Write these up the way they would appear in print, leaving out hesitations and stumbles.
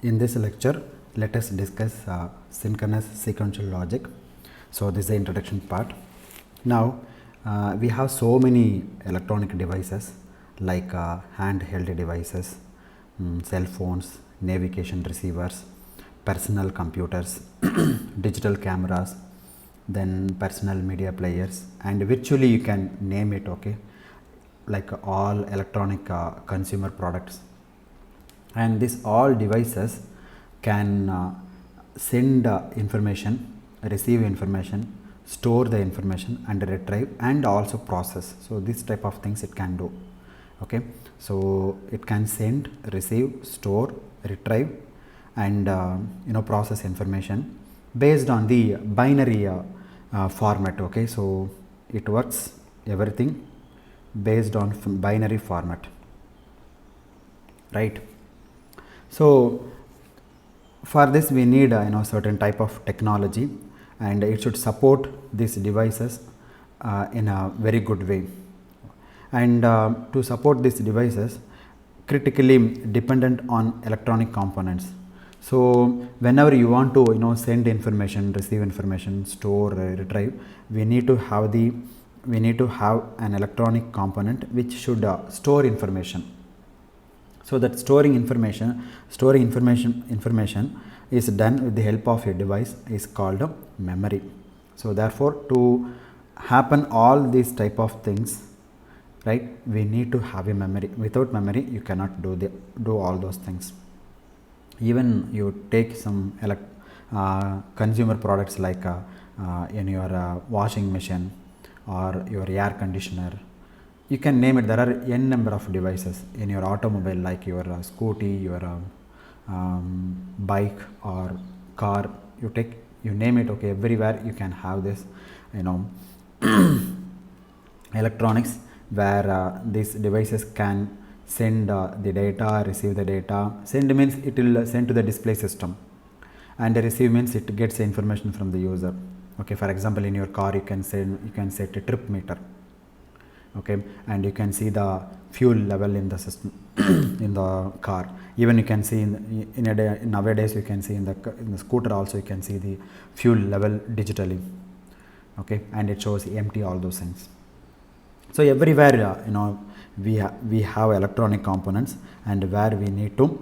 In this lecture, let us discuss synchronous sequential logic. So this is the introduction part. Now we have so many electronic devices like handheld devices, cell phones, navigation receivers, personal computers, digital cameras, then personal media players, and virtually you can name it, okay, like all electronic consumer products. And these all devices can send information, receive information, store the information, and retrieve and also process. So this type of things it can do. Okay, so it can send, receive, store, retrieve, and process information based on the binary format. Okay, so it works everything based on binary format, right? So for this we need certain type of technology, and it should support these devices in a very good way. And to support these devices, critically dependent on electronic components. So whenever you want to send information, receive information, store, retrieve, we need to have an electronic component which should store information. So that storing information is done with the help of a device is called a memory. So therefore, to happen all these type of things, right, we need to have a memory. Without memory you cannot do all those things. Even you take some consumer products like in your washing machine or your air conditioner, you can name it. There are n number of devices in your automobile, like your scooty, your bike or car. You name it. Okay, everywhere you can have this electronics where these devices can send the data, receive the data. Send means it will send to the display system, and receive means it gets information from the user. Okay, for example, in your car you can set a trip meter. Okay, and you can see the fuel level in the system in the car. Even you can see nowadays you can see in the scooter also you can see the fuel level digitally. Okay, and it shows empty, all those things. So everywhere we have electronic components, and where we need to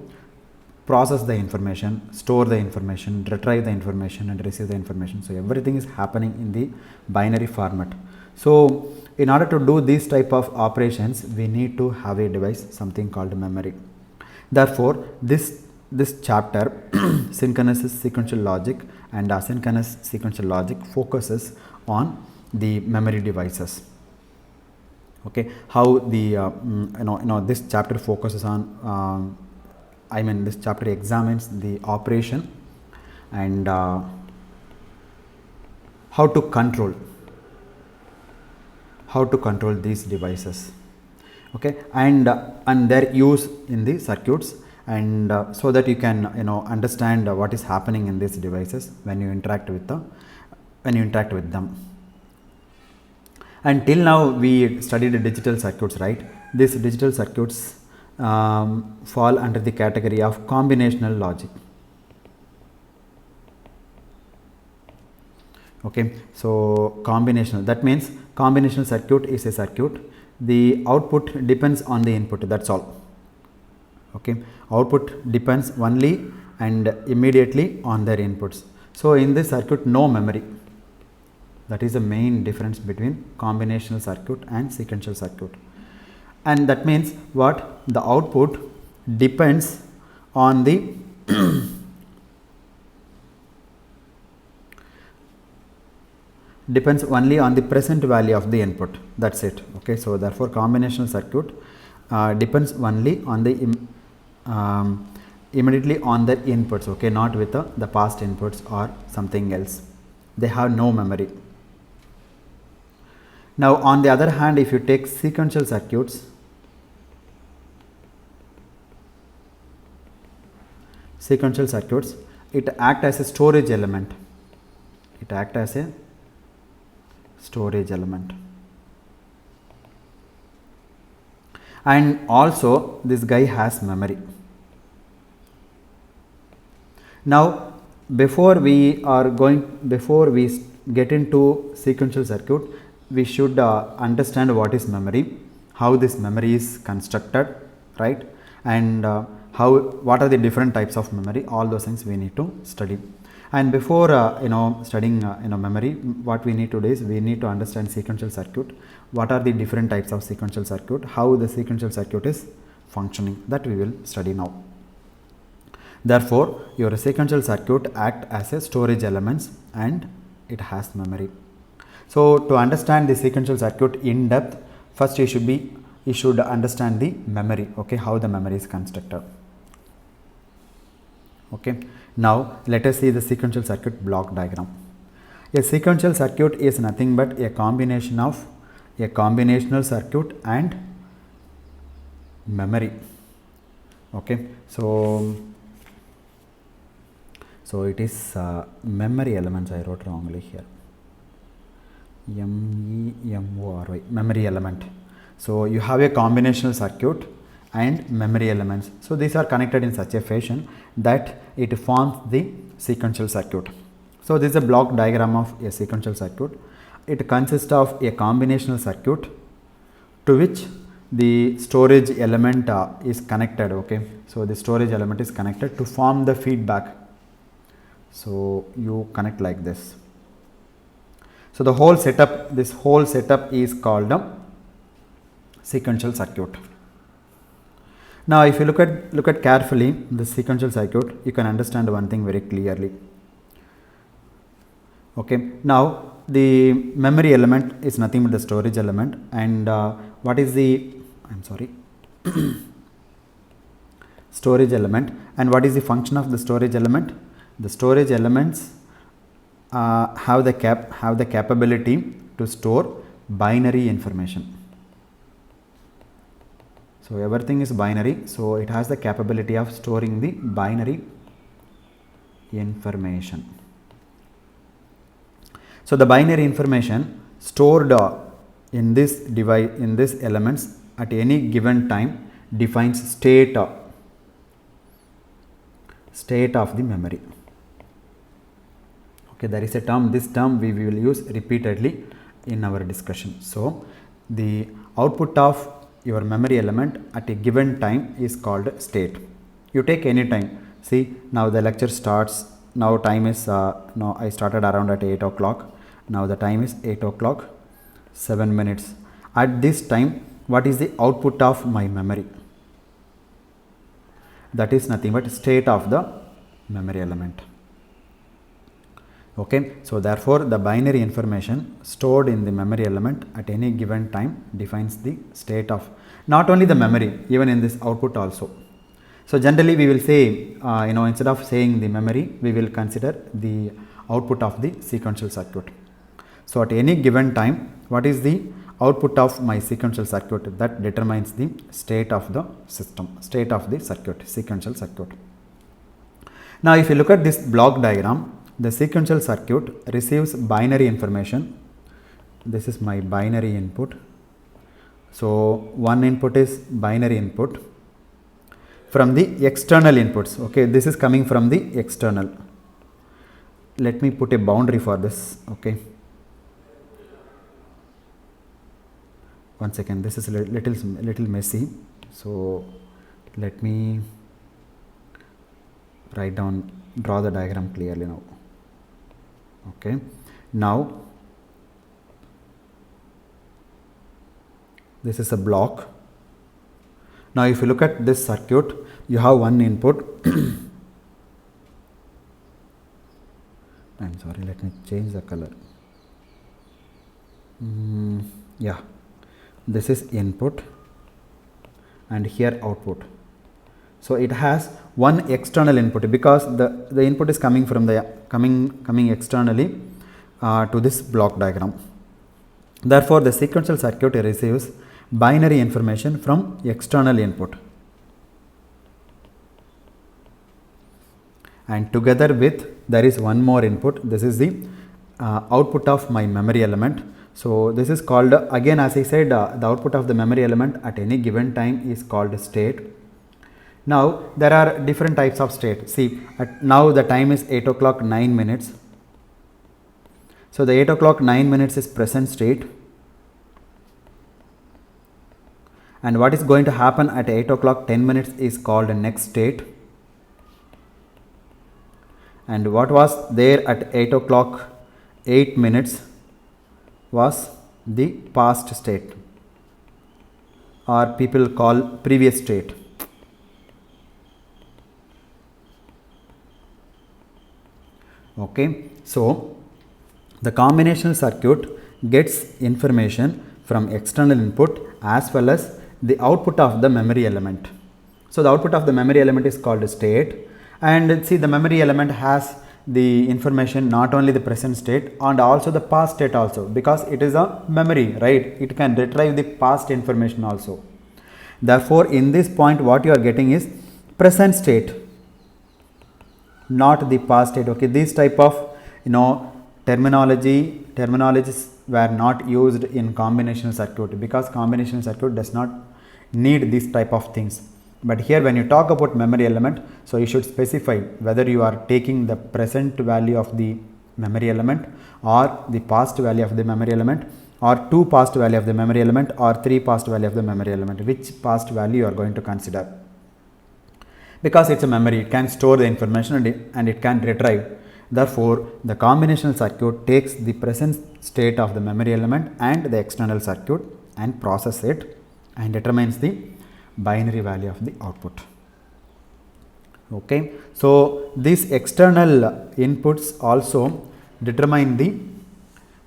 process the information, store the information, retrieve the information, and receive the information. So everything is happening in the binary format. So in order to do these type of operations, we need to have a device, something called memory. Therefore this chapter synchronous sequential logic and asynchronous sequential logic focuses on the memory devices. Okay, how the this chapter focuses on this chapter examines the operation and how to control these devices. Okay, and their use in the circuits, and so that you can understand what is happening in these devices when you interact with them. And till now we studied digital circuits, right? These digital circuits fall under the category of combinational logic. Okay, so combinational, that means combinational circuit is a circuit. The output depends on the input, that's all. Okay, output depends only and immediately on their inputs. So in this circuit, no memory. That is the main difference between combinational circuit and sequential circuit. And that means what? The output depends on the depends only on the present value of the input, that's it. Okay, so therefore combinational circuit depends only on the immediately on the inputs. Okay, not with the past inputs or something else. They have no memory. Now on the other hand, if you take sequential circuits, it acts as a storage element. And also this guy has memory. Now before we get into sequential circuit, we should understand what is memory, how this memory is constructed, right, and what are the different types of memory. All those things we need to study. And before studying memory, what we need to do is we need to understand sequential circuit. What are the different types of sequential circuit, how the sequential circuit is functioning, that we will study now. Therefore, your sequential circuit act as a storage elements and it has memory. So to understand the sequential circuit in depth, first you should understand the memory, okay, how the memory is constructed. Okay, now let us see the sequential circuit block diagram. A sequential circuit is nothing but a combination of a combinational circuit and memory. Okay, so it is memory elements. I wrote wrongly here. MEMORY, memory element. So you have a combinational circuit and memory elements. So these are connected in such a fashion that it forms the sequential circuit. So this is a block diagram of a sequential circuit. It consists of a combinational circuit to which the storage element is connected. Okay, so the storage element is connected to form the feedback. So you connect like this. So the whole setup, this whole setup is called a sequential circuit. Now if you look at carefully the sequential circuit, you can understand one thing very clearly. Okay, now the memory element is nothing but the storage element, and what is the storage element, and what is the function of the storage element? The storage elements have the capability to store binary information. So everything is binary, so it has the capability of storing the binary information. So the binary information stored in this device, in this elements at any given time, defines state of the memory. Okay, there is a term, this term we will use repeatedly in our discussion. So the output of your memory element at a given time is called state. You take any time. See, now the lecture starts. Now time is now I started around at 8 o'clock. Now the time is 8 o'clock 7 minutes. At this time, what is the output of my memory? That is nothing but state of the memory element. Okay, so therefore the binary information stored in the memory element at any given time defines the state of not only the memory, even in this output also. So generally we will say instead of saying the memory, we will consider the output of the sequential circuit. So at any given time, what is the output of my sequential circuit? That determines the state of the system, state of the circuit, sequential circuit. Now if you look at this block diagram, the sequential circuit receives binary information. This is my binary input. So one input is binary input from the external inputs. Okay, this is coming from the external. Let me put a boundary for this. Okay, one second, this is a little messy, so let me draw the diagram clearly now. Okay, now this is a block. Now if you look at this circuit, you have one input. I'm sorry, let me change the color. Yeah, this is input and here output. So it has one external input because the input is coming from the coming externally to this block diagram. Therefore the sequential circuit receives binary information from external input, and together with there is one more input. This is the output of my memory element. So this is called, again as I said, the output of the memory element at any given time is called state. Now there are different types of state. See, now the time is 8 o'clock 9 minutes. So the 8 o'clock 9 minutes is present state. And what is going to happen at 8 o'clock 10 minutes is called the next state. And what was there at 8 o'clock 8 minutes was the past state, or people call previous state. Okay, so the combinational circuit gets information from external input as well as the output of the memory element. So the output of the memory element is called state, and see, the memory element has the information not only the present state and also the past state also, because it is a memory, right? It can retrieve the past information also. Therefore, in this point what you are getting is present state, not the past state. Okay, this type of terminologies were not used in combinational circuit, because combinational circuit does not need this type of things. But here when you talk about memory element, so you should specify whether you are taking the present value of the memory element or the past value of the memory element, or 2 past value of the memory element or 3 past value of the memory element. Which past value you are going to consider, because it's a memory, it can store the information and it can retrieve. Therefore, the combinational circuit takes the present state of the memory element and the external circuit and process it and determines the binary value of the output. Okay, so these external inputs also determine the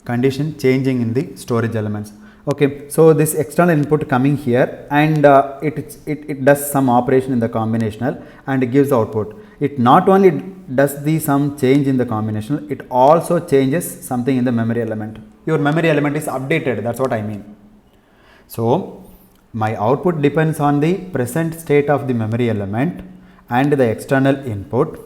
condition changing in the storage elements. Okay, so this external input coming here, and it does some operation in the combinational and it gives output. It not only does the some change in the combinational, it also changes something in the memory element. Your memory element is updated, that's what I mean. So my output depends on the present state of the memory element and the external input.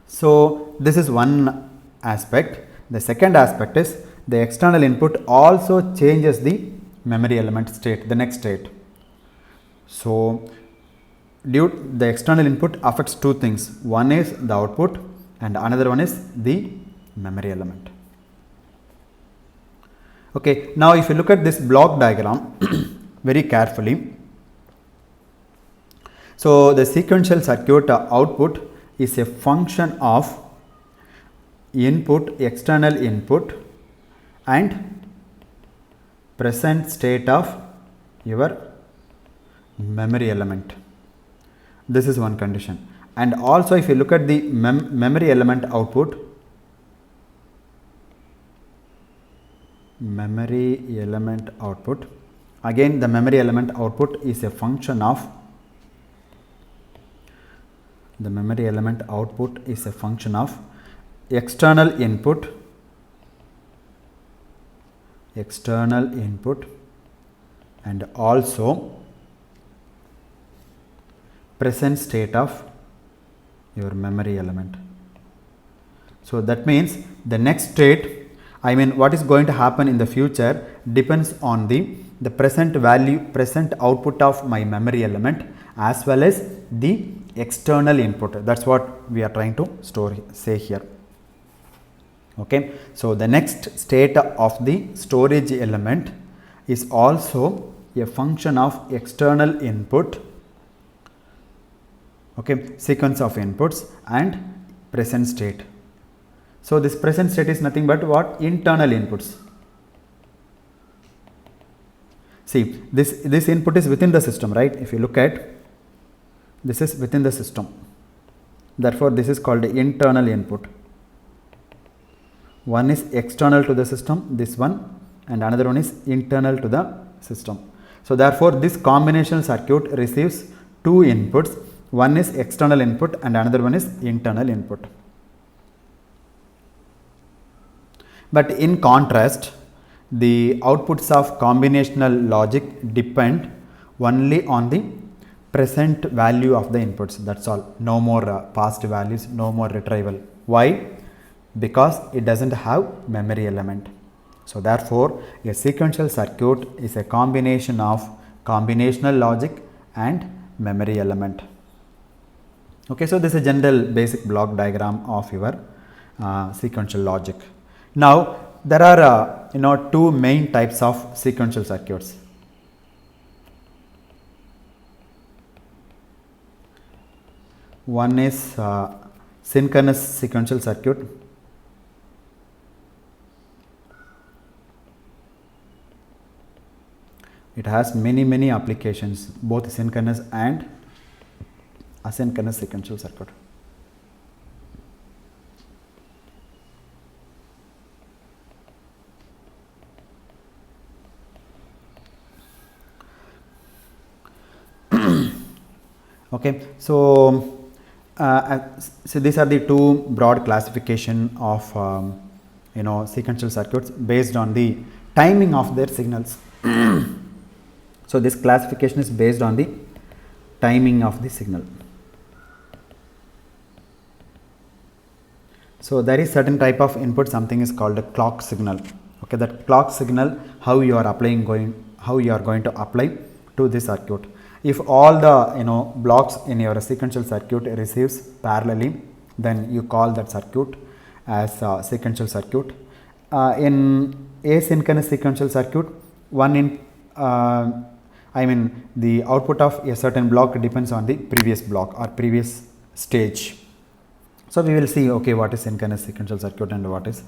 So this is one aspect. The second aspect is the external input also changes the memory element state, the next state. So the external input affects 2 things. One is the output and another one is the memory element. Okay, now if you look at this block diagram very carefully, so the sequential circuit output is a function of input, external input and present state of your memory element. This is one condition. And also if you look at the memory element output, again the memory element output is a function of external input and also present state of your memory element. So that means the next state, I mean what is going to happen in the future depends on the present value, present output of my memory element as well as the external input. That's what we are trying to say here. Okay, so the next state of the storage element is also a function of external input, okay, sequence of inputs and present state. So this present state is nothing but what? Internal inputs. See, this input is within the system, right? If you look at, this is within the system. Therefore, this is called the internal input. One is external to the system, this one, and another one is internal to the system. So therefore, this combinational circuit receives 2 inputs. One is external input and another one is internal input. But in contrast, the outputs of combinational logic depend only on the present value of the inputs. That's all. No more past values, no more retrieval. Why? Because it doesn't have memory element. So therefore, a sequential circuit is a combination of combinational logic and memory element. Okay, so this is a general basic block diagram of your sequential logic. Now there are two main types of sequential circuits. One is synchronous sequential circuit. It has many applications, both synchronous and asynchronous sequential circuit. Okay, so these are the two broad classification of sequential circuits based on the timing of their signals. So this classification is based on the timing of the signal. So there is certain type of input, something is called a clock signal. Okay, that clock signal, how you are going to apply to this circuit. If all the blocks in your sequential circuit receives parallelly, then you call that circuit as a sequential circuit. In asynchronous sequential circuit, the output of a certain block depends on the previous block or previous stage. So we will see, okay, what is synchronous sequential circuit and what is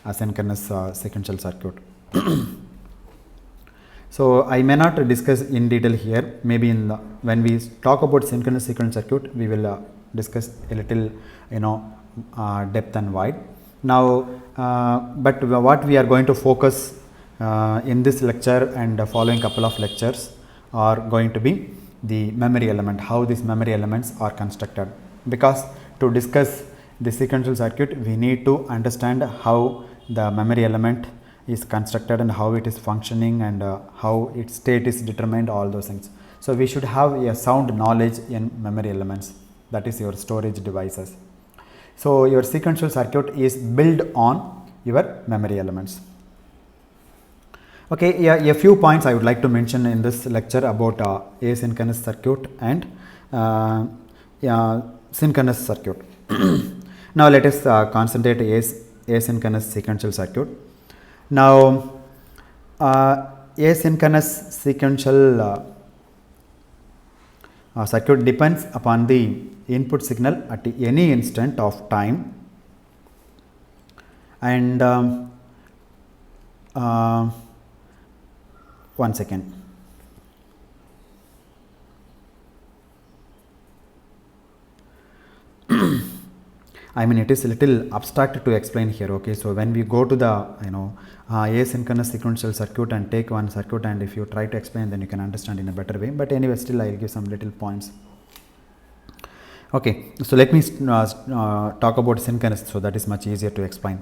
asynchronous sequential circuit. So I may not discuss in detail here. Maybe when we talk about synchronous sequential circuit, we will discuss a little, depth and wide. Now, but what we are going to focus in this lecture and the following couple of lectures are going to be the memory element, how these memory elements are constructed. Because to discuss the sequential circuit, we need to understand how the memory element is constructed and how it is functioning and how its state is determined, all those things. So we should have a sound knowledge in memory elements, that is your storage devices. So your sequential circuit is built on your memory elements. Okay, yeah, a few points I would like to mention in this lecture about asynchronous circuit and synchronous circuit. Now let us concentrate asynchronous sequential circuit. Now asynchronous sequential circuit depends upon the input signal at any instant of time, and one second. I mean, it is a little abstract to explain here. Okay, so when we go to the asynchronous sequential circuit and take one circuit, and if you try to explain, then you can understand in a better way. But anyway, still I will give some little points. Okay, so let me talk about synchronous, so that is much easier to explain.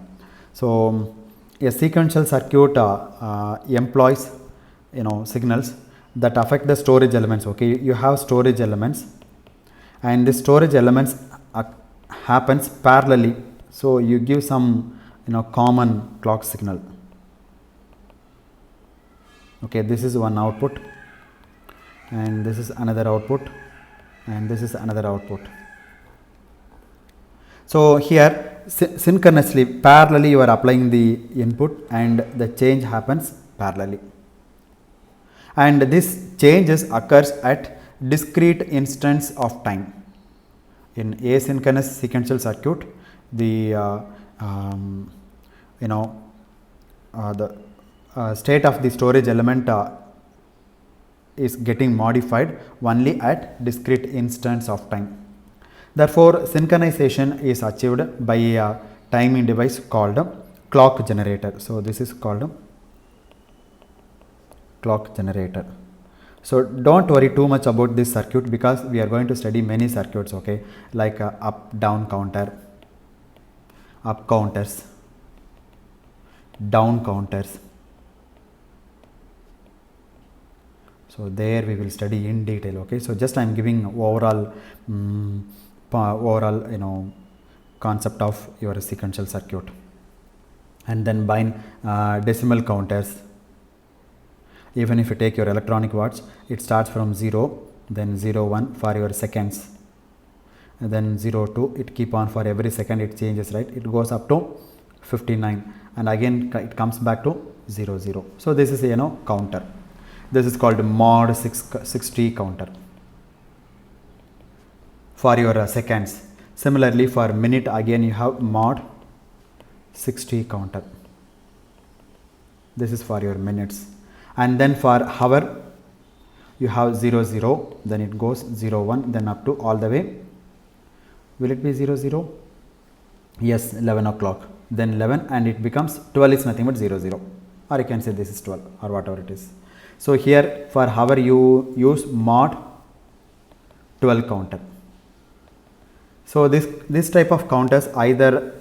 So a sequential circuit employs signals that affect the storage elements. Okay, you have storage elements, and the storage elements happens parallelly. So you give some common clock signal. Okay, this is one output, and this is another output, and this is another output. So here synchronously, parallelly you are applying the input, and the change happens parallelly, and this changes occurs at discrete instants of time. In asynchronous sequential circuit, the state of the storage element is getting modified only at discrete instants of time. Therefore, synchronization is achieved by a timing device called clock generator. So this is called clock generator. So don't worry too much about this circuit, because we are going to study many circuits, okay, like up down counter, up counters, down counters. So there we will study in detail. Okay, so just I am giving overall concept of your sequential circuit. And then by decimal counters, even if you take your electronic watch, it starts from 0, then 0 1 for your seconds, and then 0 2, it keep on for every second it changes, right? It goes up to 59 and again it comes back to 0 0. So this is a counter. This is called mod 60 counter for your seconds. Similarly for minute, again you have mod 60 counter. This is for your minutes. And then for hour you have 0 0, then it goes 0 1, then up to all the way. Will it be 0 0? Yes, 11 o'clock, then 11, and it becomes 12 is nothing but 0 0, or you can say this is 12 or whatever it is. So here for hour you use mod 12 counter. So this type of counters, either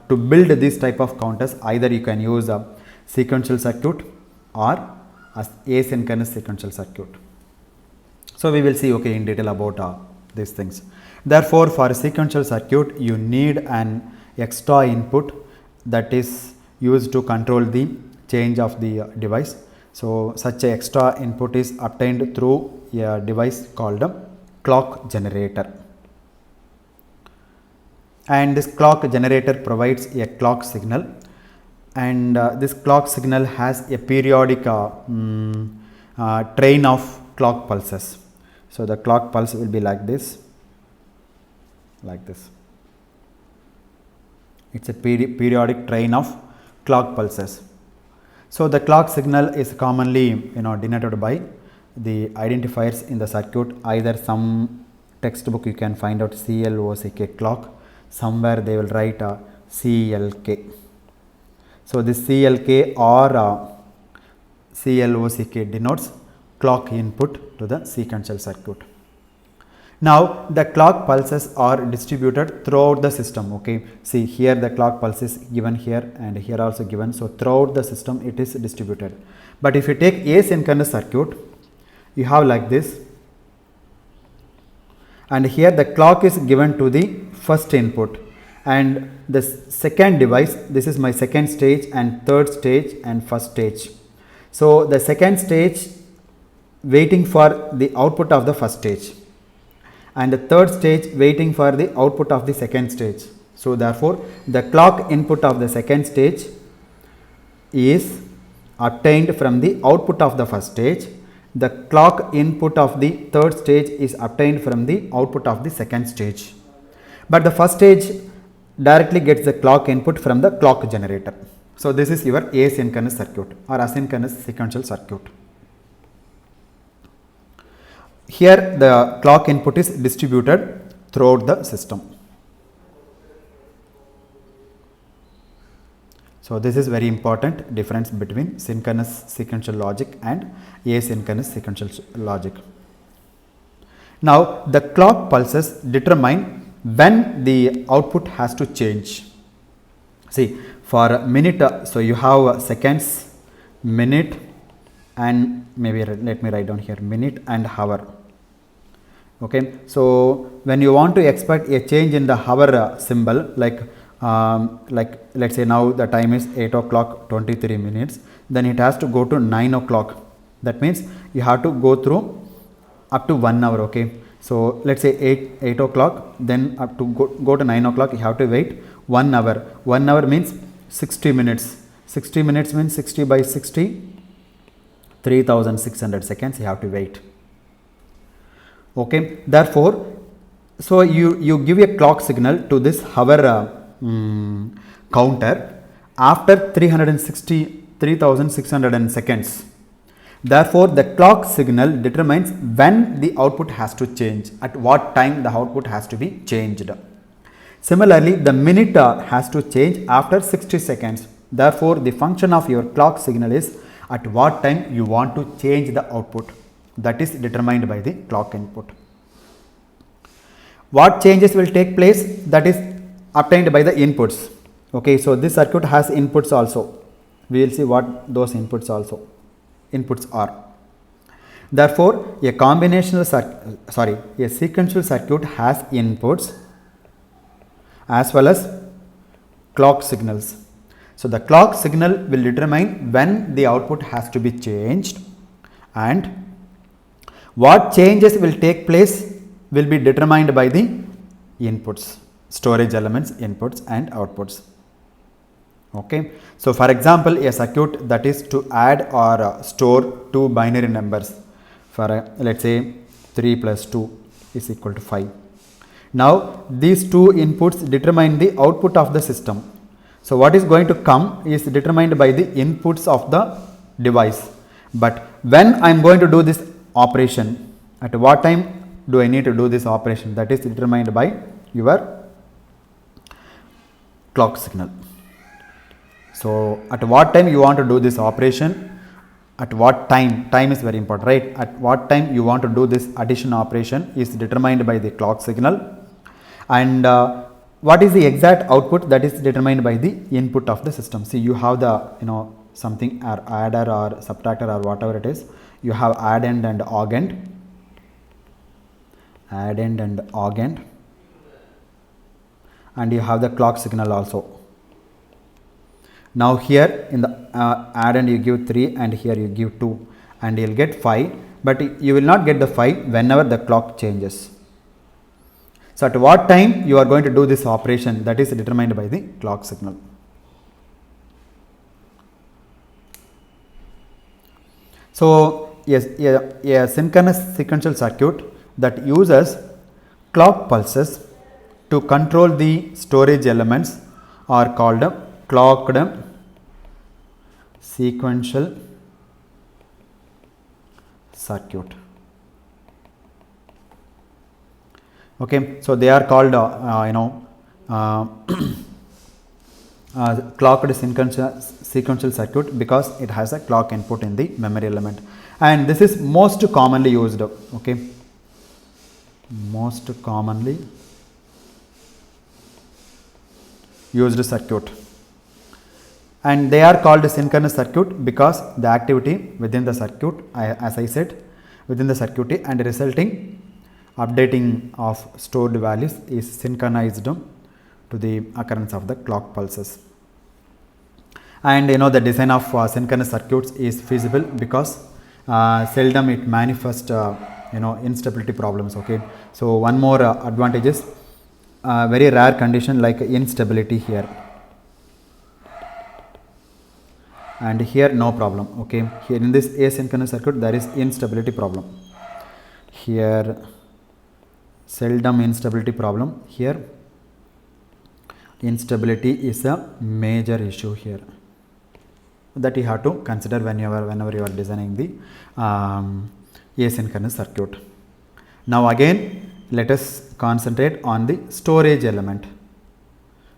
to build this type of counters, either you can use a sequential circuit or asynchronous sequential circuit. So we will see in detail about these things. Therefore for a sequential circuit you need an extra input that is used to control the change of the device. So such a extra input is obtained through a device called a clock generator, and this clock generator provides a clock signal, and this clock signal has a periodic train of clock pulses. So the clock pulse will be like this. It's a periodic train of clock pulses. So the clock signal is commonly denoted by the identifiers in the circuit. Either some textbook you can find out CLOCK clock, somewhere they will write CLK. So this CLK or CLOCK denotes clock input to the sequential circuit. Now the clock pulses are distributed throughout the system. Okay, see here the clock pulse is given here and here also given. So throughout the system it is distributed. But if you take asynchronous circuit, you have like this, and here the clock is given to the first input, and the second device, this is my second stage and third stage and first stage. So the second stage waiting for the output of the first stage, and the third stage waiting for the output of the second stage. So therefore the clock input of the second stage is obtained from the output of the first stage. The clock input of the third stage is obtained from the output of the second stage. But the first stage directly gets the clock input from the clock generator. So this is your asynchronous circuit or asynchronous sequential circuit. Here the clock input is distributed throughout the system. So this is very important difference between synchronous sequential logic and asynchronous sequential logic. Now the clock pulses determine when the output has to change. See, for a minute, so you have seconds, minute, and maybe let me write down here minute and hour. Okay, so when you want to expect a change in the hour symbol, like let's say now the time is 8 o'clock 23 minutes, then it has to go to 9 o'clock. That means you have to go through up to 1 hour. Okay, so let's say 8 o'clock, then up to go to 9 o'clock, you have to wait 1 hour. 1 hour means 60 minutes. 60 minutes means 60 by 60, 3600 seconds you have to wait. Okay, therefore, so you give a clock signal to this hour counter after 3600 seconds. Therefore, the clock signal determines when the output has to change, at what time the output has to be changed. Similarly, the minute has to change after 60 seconds. Therefore, the function of your clock signal is at what time you want to change the output. That is determined by the clock input. What changes will take place, that is obtained by the inputs. Okay, so this circuit has inputs also. We will see what those inputs are. Therefore, a sequential circuit has inputs as well as clock signals. So the clock signal will determine when the output has to be changed, and What changes will take place will be determined by the inputs, storage elements, inputs and outputs. Okay. So, for example, a circuit that is to add or store two binary numbers for let us say 3 plus 2 is equal to 5. Now, these two inputs determine the output of the system. So, what is going to come is determined by the inputs of the device. But when I am going to do this operation, at what time do I need to do this operation, that is determined by your clock signal. So, at what time you want to do this operation, at what time is very important, right? At what time you want to do this addition operation is determined by the clock signal, and what is the exact output, that is determined by the input of the system. See, you have the something or adder or subtractor or whatever it is, you have addend and augend, and you have the clock signal also. Now, here in the addend you give 3 and here you give 2 and you will get 5, but you will not get the 5 whenever the clock changes. So, at what time you are going to do this operation, that is determined by the clock signal. So, yes, a synchronous sequential circuit that uses clock pulses to control the storage elements are called clocked sequential circuit. Okay, so they are called clocked sequential circuit because it has a clock input in the memory element, and this is most commonly used. Okay, most commonly used circuit, and they are called synchronous circuit because the activity within the circuit, as I said, within the circuit and resulting updating of stored values is synchronized to the occurrence of the clock pulses. And the design of synchronous circuits is feasible because seldom it manifests instability problems. Okay, so one more advantage is very rare condition like instability here, and here no problem. Okay, here in this asynchronous circuit there is instability problem, here seldom instability problem, here instability is a major issue here that you have to consider whenever you are designing the asynchronous circuit. Now again let us concentrate on the storage element.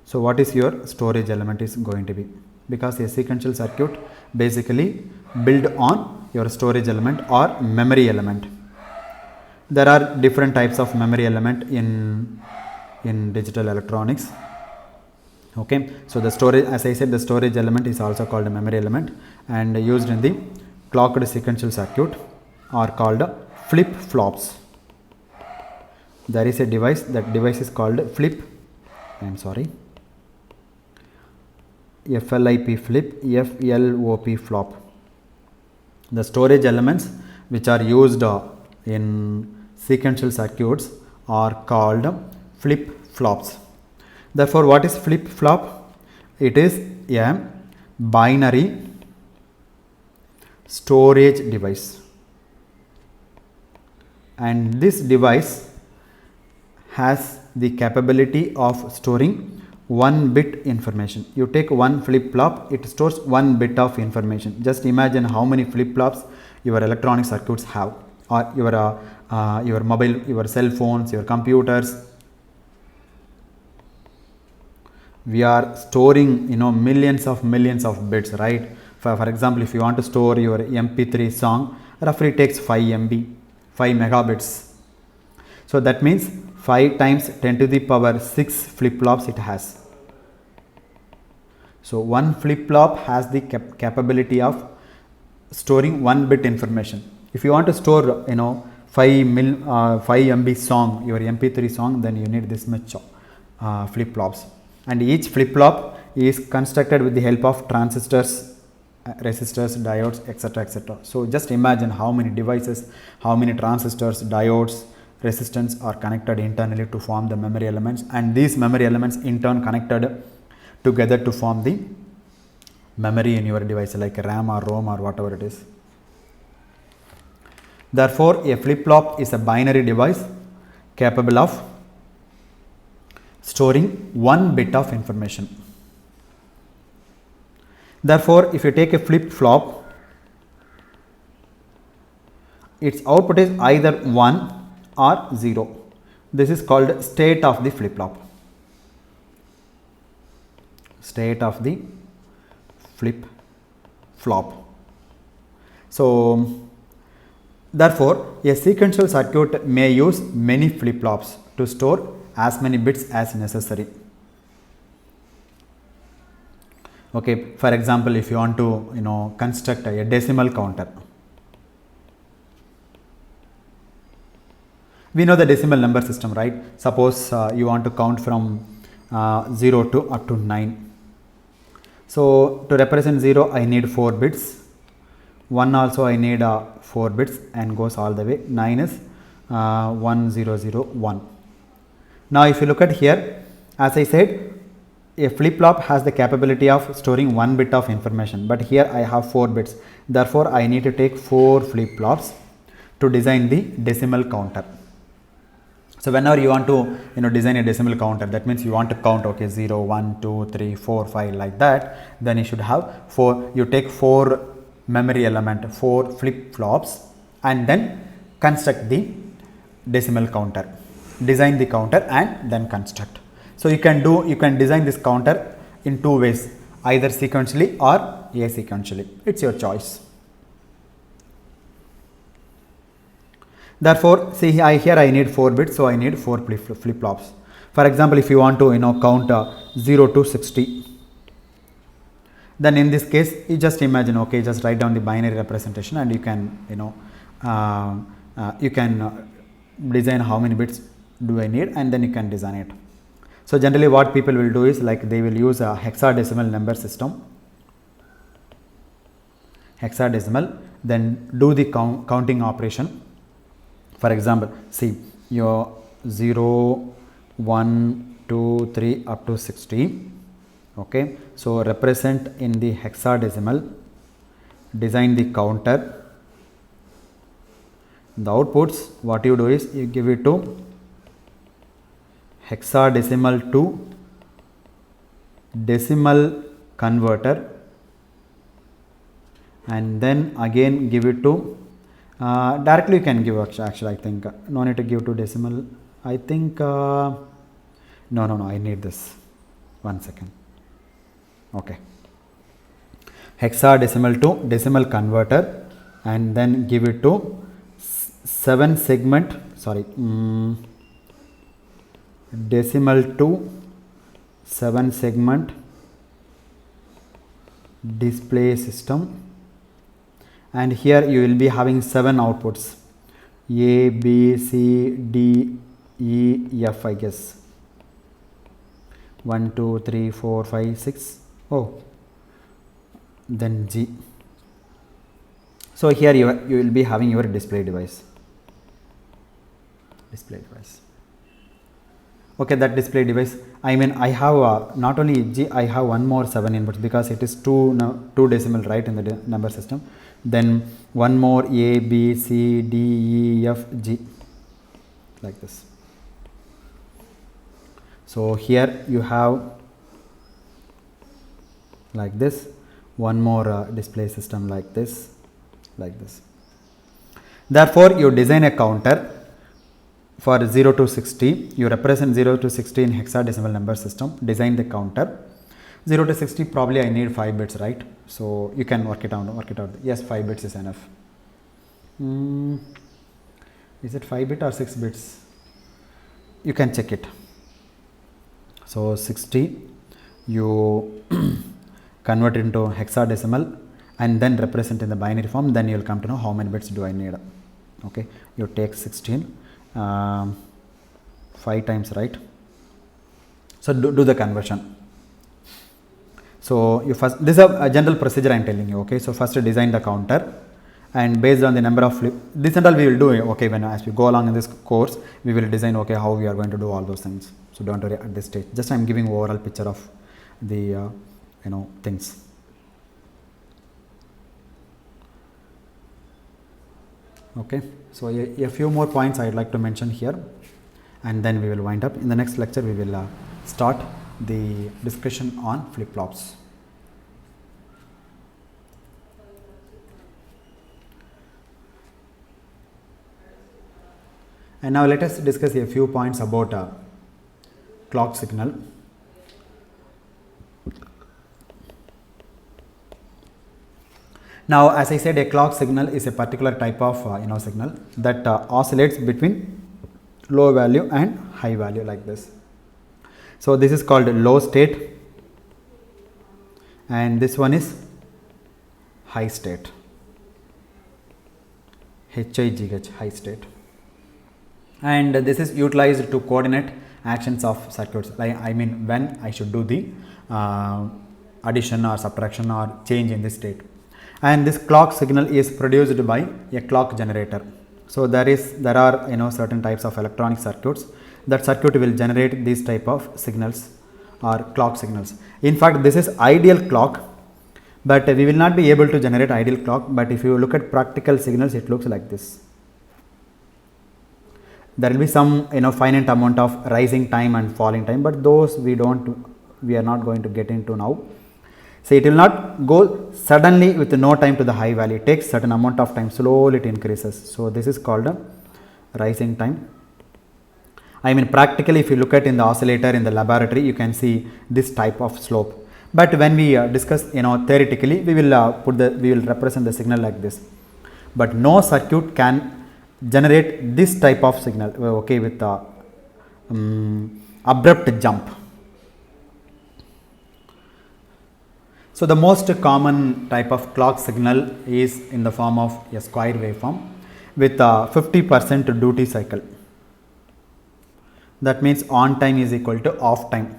So what is your storage element is going to be, because a sequential circuit basically build on your storage element or memory element. There are different types of memory element in digital electronics. Okay, so the storage, as I said, the storage element is also called a memory element and used in the clocked sequential circuit are called flip flops. There is a device, that device is called flip flop. The storage elements which are used in sequential circuits are called flip flops. Therefore, what is flip flop? It is a binary storage device, and this device has the capability of storing 1 bit information. You take one flip flop, it stores 1 bit of information. Just imagine how many flip flops your electronic circuits have, or your mobile, your cell phones, your computers. We are storing millions of bits, right? For example, if you want to store your MP3 song, roughly takes 5 MB, 5 megabits. So that means 5 times 10 to the power 6 flip flops it has. So one flip flop has the capability of storing 1 bit information. If you want to store 5 MB song, your MP3 song, then you need this much flip flops. And each flip flop is constructed with the help of transistors resistors, diodes, etc., etc. So just imagine how many devices, how many transistors, diodes, resistance are connected internally to form the memory elements, and these memory elements in turn connected together to form the memory in your device, like RAM or ROM or whatever it is. Therefore, a flip-flop is a binary device capable of storing one bit of information. Therefore, if you take a flip-flop, its output is either 1 or 0. This is called state of the flip-flop. State of the flip-flop. So, therefore, a sequential circuit may use many flip-flops to store as many bits as necessary. Okay, for example, if you want to construct a decimal counter, we know the decimal number system, right? Suppose you want to count from 0 to up to 9. So to represent 0, I need 4 bits. 1 also I need 4 bits, and goes all the way. 9 is 1001. Now if you look at here, as I said, a flip-flop has the capability of storing 1 bit of information, but here I have 4 bits. Therefore, I need to take 4 flip-flops to design the decimal counter. So whenever you want to design a decimal counter, that means you want to count, okay, 0, 1, 2, 3, 4, 5 like that, then you should have 4. You take 4 memory element, 4 flip-flops, and then construct the decimal counter. Design the counter and then construct. So you can design this counter in 2 ways, either sequentially or asequentially. It's your choice. Therefore, see here I need 4 bits, so I need 4 flip-flops. For example, if you want to count 0 to 60, then in this case you just imagine, okay, just write down the binary representation, and you can design how many bits do I need, and then you can design it. So generally what people will do is, like, they will use a hexadecimal number system, hexadecimal, then do the counting operation. For example, see your 0, 1, 2, 3 up to 60. Okay, so represent in the hexadecimal, design the counter. The outputs, what you do is you give it to hexadecimal to decimal converter, and then again give it to directly you can give, actually I think no need to give to decimal. I think no, I need this. 1 second. Okay, hexadecimal to decimal converter, and then give it to 7 segment, decimal to 7 segment display system, and here you will be having 7 outputs, A, B, C, D, E, F, I guess. 1, 2, 3, 4, 5, 6. Oh, then G. So here you will be having your display device. Okay, that display device, I mean, I have not only G, I have one more 7 inputs, because it is 2 decimal, right, in the number system. Then one more A, B, C, D, E, F, G, like this. So here you have like this, one more display system like this. Therefore, you design a counter for 0 to 60. You represent 0 to 60 in hexadecimal number system. Design the counter. 0 to 60, probably I need 5 bits, right? So you can work it out. Yes, 5 bits is enough. Is it 5 bit or 6 bits? You can check it. So 60, you convert into hexadecimal and then represent in the binary form. Then you will come to know how many bits do I need. Okay, you take 16, 5 times, right? So do the conversion. So you first, this is a general procedure I am telling you, okay. So first design the counter, and based on the number of flip, this and all we will do, okay, when as we go along in this course, we will design, okay, how we are going to do all those things. So don't worry at this stage, just I am giving overall picture of the things. Okay, so a few more points I would like to mention here, and then we will wind up. In the next lecture we will start the discussion on flip-flops. And now let us discuss a few points about clock signal. Now, as I said, a clock signal is a particular type of signal that oscillates between low value and high value like this. So this is called low state, and this one is high state, HIGH, high state. And this is utilized to coordinate actions of circuits. I mean when I should do the addition or subtraction or change in this state. And this clock signal is produced by a clock generator. So there are certain types of electronic circuits. That circuit will generate these type of signals or clock signals. In fact, this is ideal clock, but we will not be able to generate ideal clock. But if you look at practical signals, it looks like this. There will be some finite amount of rising time and falling time, but those we are not going to get into now. So it will not go suddenly with no time to the high value. It takes certain amount of time, slowly it increases. So this is called a rising time. I mean practically, if you look at in the oscillator in the laboratory, you can see this type of slope. But when we discuss theoretically, we will represent the signal like this. But no circuit can generate this type of signal, okay, with abrupt jump. So the most common type of clock signal is in the form of a square waveform with 50% duty cycle. That means on time is equal to off time.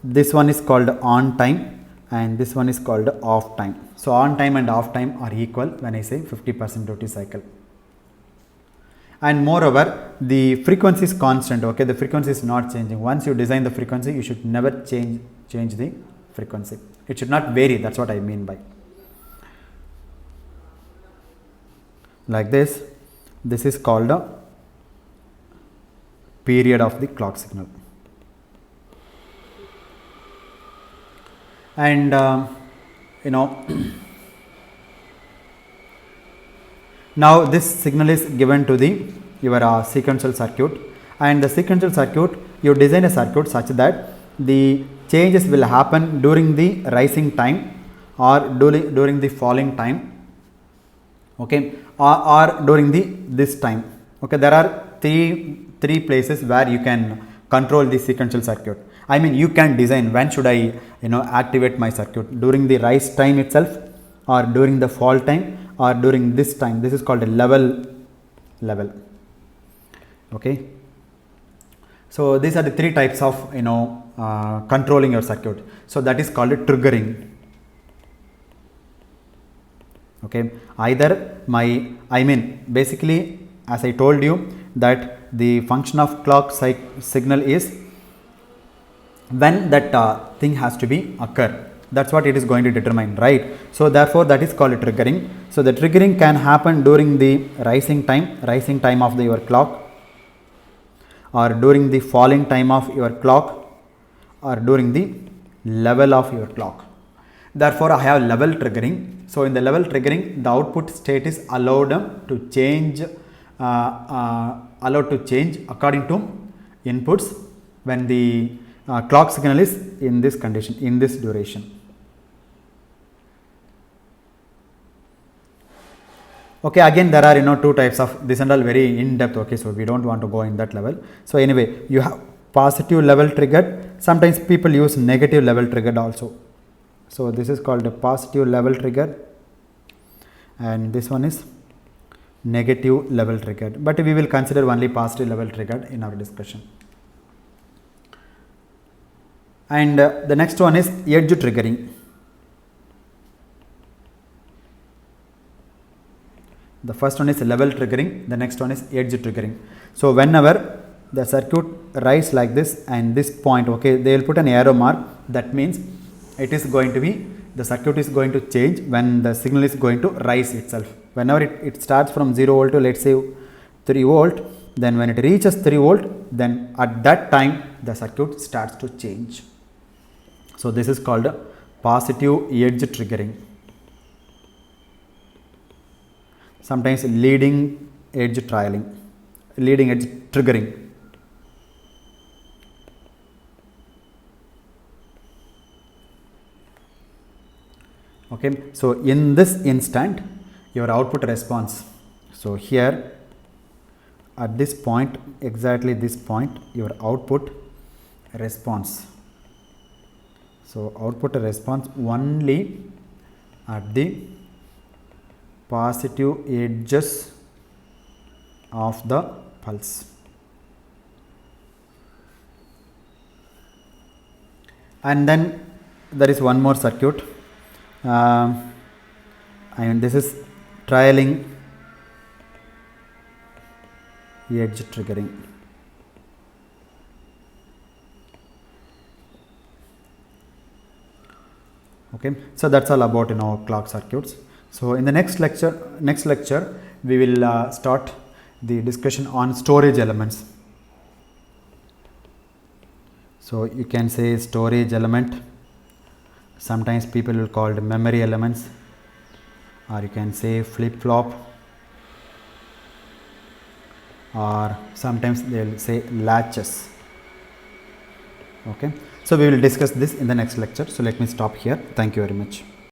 This one is called on time and this one is called off time. So on time and off time are equal when I say 50% duty cycle. And moreover, the frequency is constant, okay, the frequency is not changing. Once you design the frequency, you should never change the frequency. It should not vary, that's what I mean by. Like this is called a period of the clock signal. And now this signal is given to your sequential circuit, and the sequential circuit, you design a circuit such that the changes will happen during the rising time or during the falling time, okay, or during this time, okay. There are three places where you can control the sequential circuit. I mean you can design when should I activate my circuit, during the rise time itself or during the fall time or during this time. This is called a level, okay. So these are the three types of controlling your circuit. So that is called triggering, okay. Basically, as I told you that the function of clock signal is when that thing has to be occur. That's what it is going to determine, right? So therefore that is called triggering. So the triggering can happen during the rising time of your clock, or during the falling time of your clock, or during the level of your clock. Therefore I have level triggering. So in the level triggering, the output state is allowed to change according to inputs when the clock signal is in this condition, in this duration. Okay, again there are two types of this and all, very in depth, okay, so we don't want to go in that level. So anyway, you have positive level triggered, sometimes people use negative level triggered also. So this is called a positive level trigger and this one is negative level triggered, but we will consider only positive level triggered in our discussion. And the next one is edge triggering. The first one is level triggering, the next one is edge triggering. So whenever the circuit rise like this and this point, okay, they will put an arrow mark, that means it is going to be, the circuit is going to change when the signal is going to rise itself. Whenever it starts from 0 volt to, let's say, 3 volt, then when it reaches 3 volt, then at that time the circuit starts to change. So this is called positive edge triggering. Sometimes leading edge triggering. Okay, so in this instant, your output response. So here at this point, exactly this point, your output response. So output response only at the positive edges of the pulse. And then there is one more circuit, and this is trailing edge triggering. Okay, so that's all about clock circuits. So in the next lecture we will start the discussion on storage elements. So you can say storage element, sometimes people will call it memory elements, or you can say flip-flop, or sometimes they will say latches. Okay, so we will discuss this in the next lecture. So let me stop here. Thank you very much.